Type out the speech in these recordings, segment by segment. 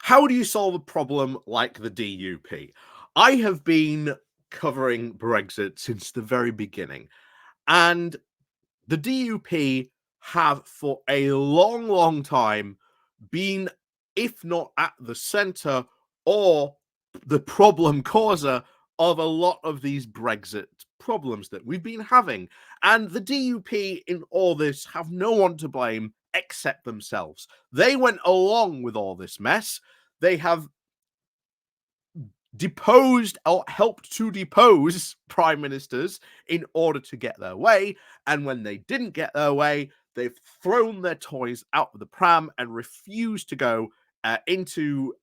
How do you solve a problem like the DUP? I have been covering Brexit since the very beginning, and the DUP have for a long, long time been, if not at the center or the problem causer of a lot of these Brexit problems that we've been having. And the DUP in all this have no one to blame except themselves. They went along with all this mess. They have deposed or helped to depose prime ministers in order to get their way. And when they didn't get their way, they've thrown their toys out of the pram and refused to go into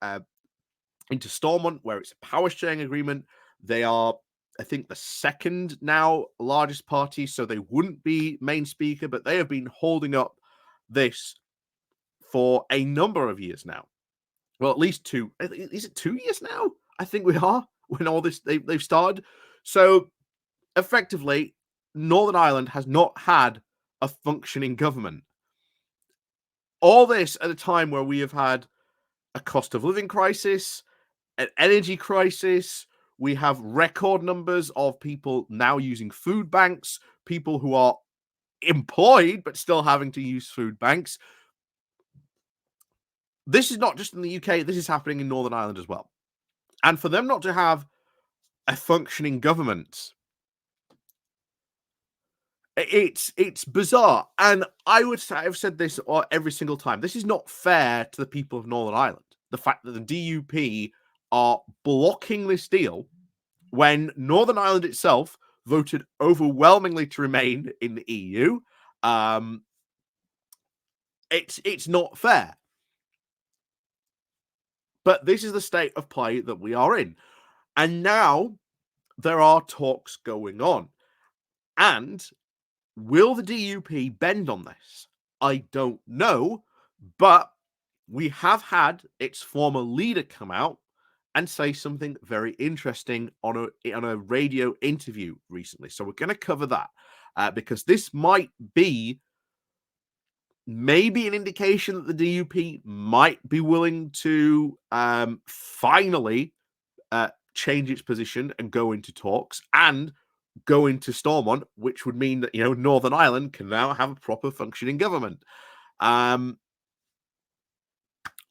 Stormont, where it's a power sharing agreement. They are, I think, the second now largest party, so they wouldn't be main speaker, but they have been holding up this for a number of years now. Well, at least two. Is it 2 years now? I think we are when all this they've started. So effectively, Northern Ireland has not had a functioning government. All this at a time where we have had a cost of living crisis, an energy crisis. We have record numbers of people now using food banks, people who are employed but still having to use food banks. This is not just in the UK, this is happening in Northern Ireland as well. And for them not to have a functioning government, it's bizarre. And I would say, I've said this every single time, this is not fair to the people of Northern Ireland. The fact that the DUP are blocking this deal when Northern Ireland itself voted overwhelmingly to remain in the EU. It's not fair. But this is the state of play that we are in. And now there are talks going on. And will the DUP bend on this? I don't know. But we have had its former leader come out and say something very interesting on a radio interview recently. So we're going to cover that because this might be maybe an indication that the DUP might be willing to finally change its position and go into talks and go into Stormont, which would mean that, Northern Ireland can now have a proper functioning government.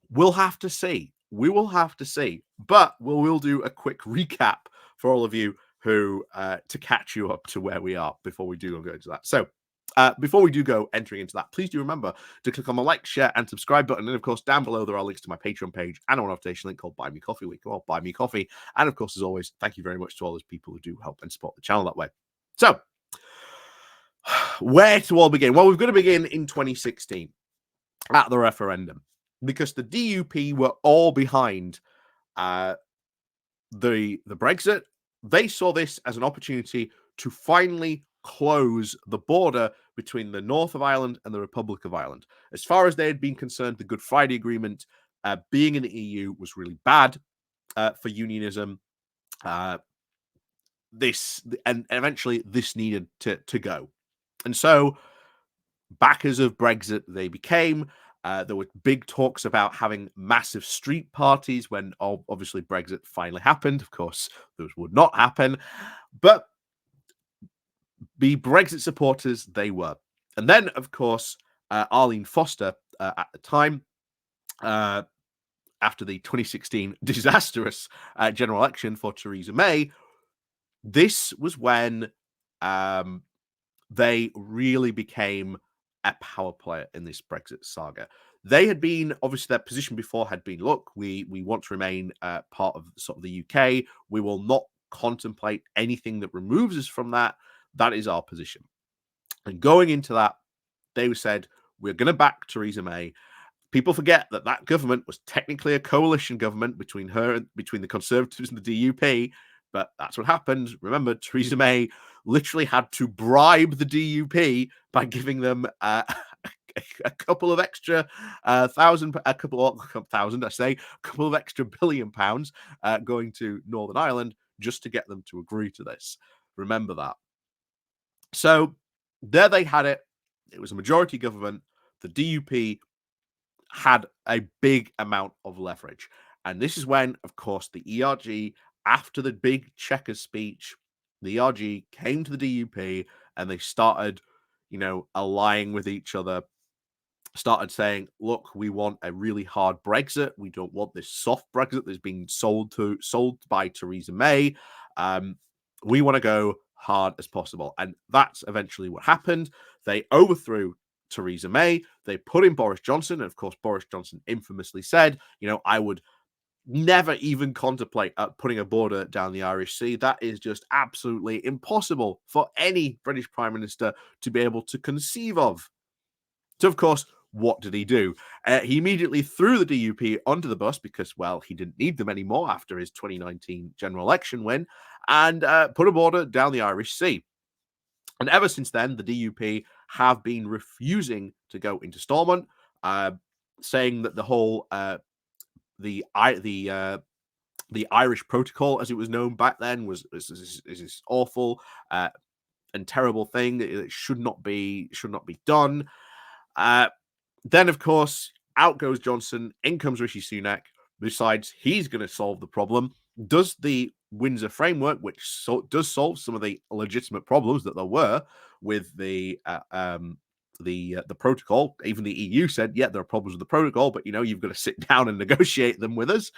We'll have to see. We will have to see. But we'll do a quick recap for all of you who to catch you up to where we are before we do go into that. So before we do go entering into that, please do remember to click on the like, share, and subscribe button. And of course, down below there are links to my Patreon page and a notification link called Buy Me Coffee Week. Well, Buy Me Coffee. And of course, as always, thank you very much to all those people who do help and support the channel that way. So, where to all begin? Well, we're going to begin in 2016 at the referendum, because the DUP were all behind the Brexit. They saw this as an opportunity to finally close the border between the North of Ireland and the Republic of Ireland. As far as they had been concerned, the Good Friday Agreement, being in the EU, was really bad for unionism. And eventually this needed to go. And so backers of Brexit they became. There were big talks about having massive street parties when obviously Brexit finally happened. Of course, those would not happen. But the Brexit supporters, they were. And then, of course, Arlene Foster at the time, after the 2016 disastrous general election for Theresa May, this was when they really became a power player in this Brexit saga. They had been, obviously, their position before had been, look, we want to remain part of sort of the UK. We will not contemplate anything that removes us from that. That is our position. And going into that, they said, we're going to back Theresa May. People forget that that government was technically a coalition government between the Conservatives and the DUP, but that's what happened. Remember, Theresa May literally had to bribe the DUP by giving them a couple of extra a couple of extra £billion going to Northern Ireland just to get them to agree to this. Remember that. So there they had it. It was a majority government. The DUP had a big amount of leverage. And this is when, of course, the ERG, after the big Chequers speech, the ERG came to the DUP and they started, allying with each other, started saying, look, we want a really hard Brexit. We don't want this soft Brexit that's being sold by Theresa May. We want to go hard as possible. And that's eventually what happened. They overthrew Theresa May. They put in Boris Johnson. And of course, Boris Johnson infamously said, I would never even contemplate putting a border down the Irish Sea. That is just absolutely impossible for any British Prime Minister to be able to conceive of. So, of course, what did he do? He immediately threw the DUP onto the bus because, well, he didn't need them anymore after his 2019 general election win, and put a border down the Irish Sea. And ever since then, the DUP have been refusing to go into Stormont, saying that the whole the Irish Protocol, as it was known back then, is this awful and terrible thing that should not be done. Then, of course, out goes Johnson, in comes Rishi Sunak, decides he's going to solve the problem, does the Windsor framework, which does solve some of the legitimate problems that there were with the protocol. Even the EU said, yeah, there are problems with the protocol, but you've got to sit down and negotiate them with us.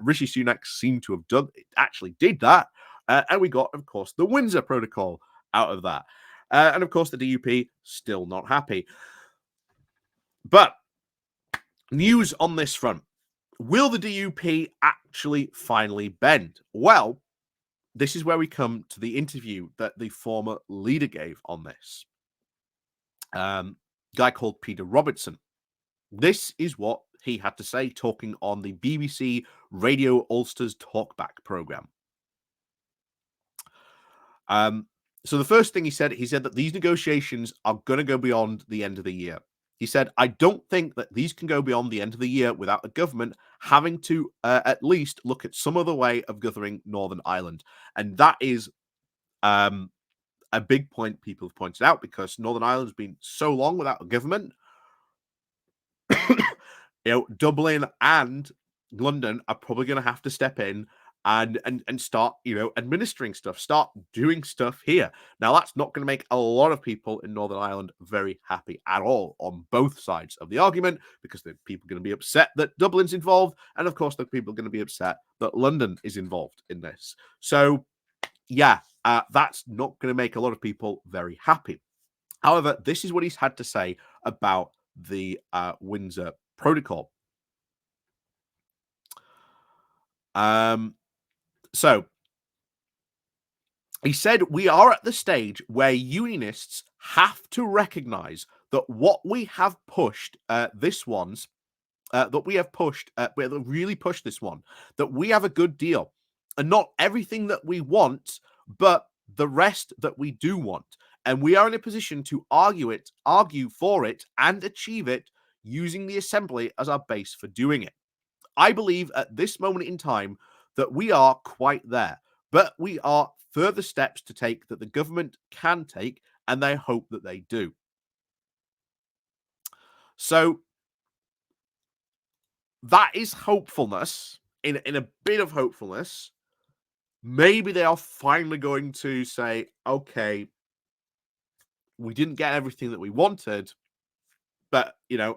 Rishi Sunak seemed to have actually did that, and we got, of course, the Windsor Protocol out of that. And of course, the DUP still not happy. But news on this front. Will the DUP actually finally bend? Well, this is where we come to the interview that the former leader gave on this. Guy called Peter Robertson. This is what he had to say talking on the BBC Radio Ulster's Talkback programme. So the first thing he said that these negotiations are going to go beyond the end of the year. He said, I don't think that these can go beyond the end of the year without the government having to at least look at some other way of governing Northern Ireland. And that is a big point people have pointed out, because Northern Ireland has been so long without a government. Dublin and London are probably going to have to step in and start, administering stuff, start doing stuff here. Now, that's not going to make a lot of people in Northern Ireland very happy at all on both sides of the argument, because the people are going to be upset that Dublin's involved, and of course, the people are going to be upset that London is involved in this. So, yeah, that's not going to make a lot of people very happy. However, this is what he's had to say about the Windsor Protocol. So he said, we are at the stage where unionists have to recognize that what we have pushed that we have really pushed this one, that we have a good deal, and not everything that we want, but the rest that we do want. And we are in a position to argue for it, and achieve it using the assembly as our base for doing it. I believe at this moment in time that we are quite there, but we are further steps to take that the government can take, and they hope that they do. So that is hopefulness, in a bit of hopefulness. Maybe they are finally going to say, okay, we didn't get everything that we wanted, but,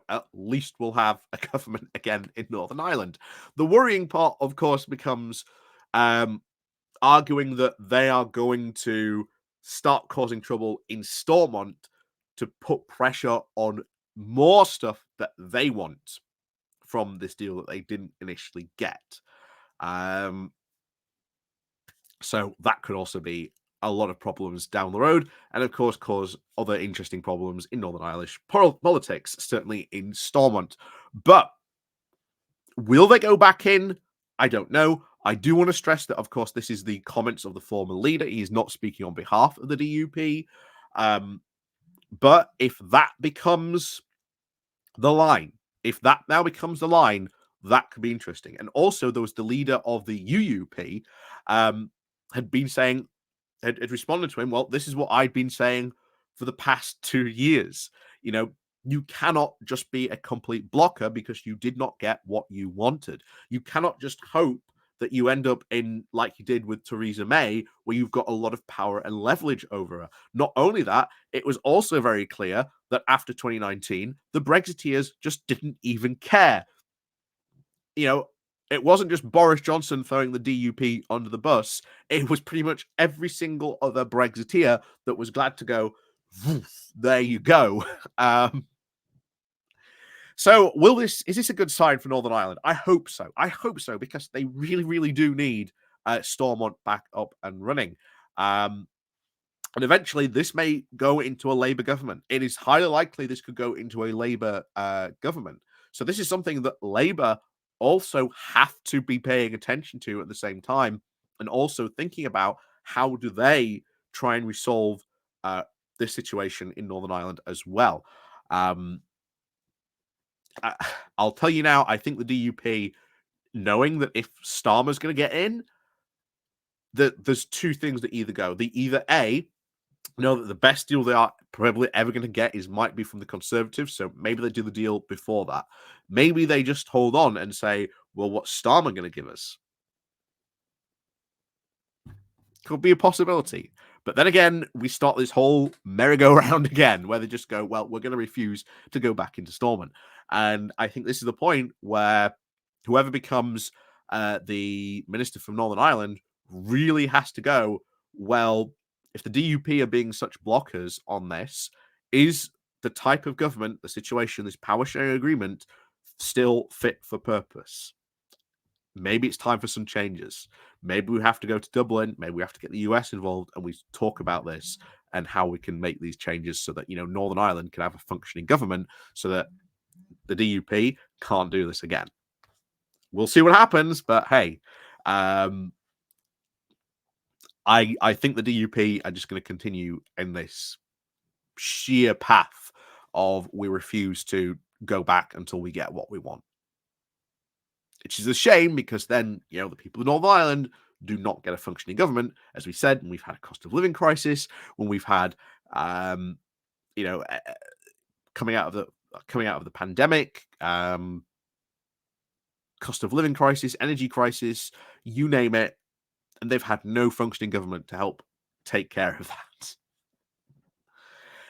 at least we'll have a government again in Northern Ireland. The worrying part, of course, becomes arguing that they are going to start causing trouble in Stormont to put pressure on more stuff that they want from this deal that they didn't initially get. So that could also be a lot of problems down the road, and of course cause other interesting problems in Northern Irish politics, certainly in Stormont. But will they go back in? I don't know. I do want to stress that, of course, this is the comments of the former leader. He is not speaking on behalf of the DUP. But if that becomes the line, that could be interesting. And also, there was the leader of the UUP had been saying, had responded to him, well, this is what I've been saying for the past 2 years. You cannot just be a complete blocker because you did not get what you wanted. You cannot just hope that you end up in, like you did with Theresa May, where you've got a lot of power and leverage over her. Not only that, it was also very clear that after 2019, the Brexiteers just didn't even care. You know, it wasn't just Boris Johnson throwing the DUP under the bus. It was pretty much every single other Brexiteer that was glad to go, there you go. So is this a good sign for Northern Ireland? I hope so. I hope so, because they really, really do need Stormont back up and running. And eventually this may go into a Labour government. It is highly likely this could go into a Labour government. So this is something that Labour also have to be paying attention to at the same time, and also thinking about how do they try and resolve this situation in Northern Ireland as well. I'll tell you now, I think the DUP, knowing that if Starmer's going to get in, that there's two things that either go. They either A, know that the best deal they are probably ever going to get might be from the Conservatives, so maybe they do the deal before that. Maybe they just hold on and say, well, what's Starmer going to give us? Could be a possibility. But then again, we start this whole merry-go-round again, where they just go, well, we're going to refuse to go back into Stormont. And I think this is the point where whoever becomes the minister from Northern Ireland really has to go, well, if the DUP are being such blockers on this, is the type of government, the situation, this power-sharing agreement still fit for purpose? Maybe it's time for some changes. Maybe we have to go to Dublin. Maybe we have to get the US involved, and we talk about this and how we can make these changes so that, Northern Ireland can have a functioning government, so that the DUP can't do this again. We'll see what happens, but hey, I think the DUP are just going to continue in this sheer path of we refuse to go back until we get what we want. Which is a shame, because then, the people of Northern Ireland do not get a functioning government. As we said, when we've had a cost of living crisis, when we've had, coming out of the pandemic, cost of living crisis, energy crisis, you name it, and they've had no functioning government to help take care of that.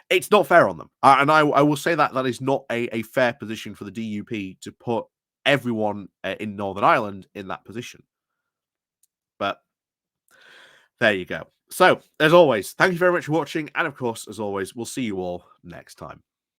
It's not fair on them. And I will say that is not a fair position for the DUP to put everyone in Northern Ireland in that position. But there you go. So, as always, thank you very much for watching. And of course, as always, we'll see you all next time.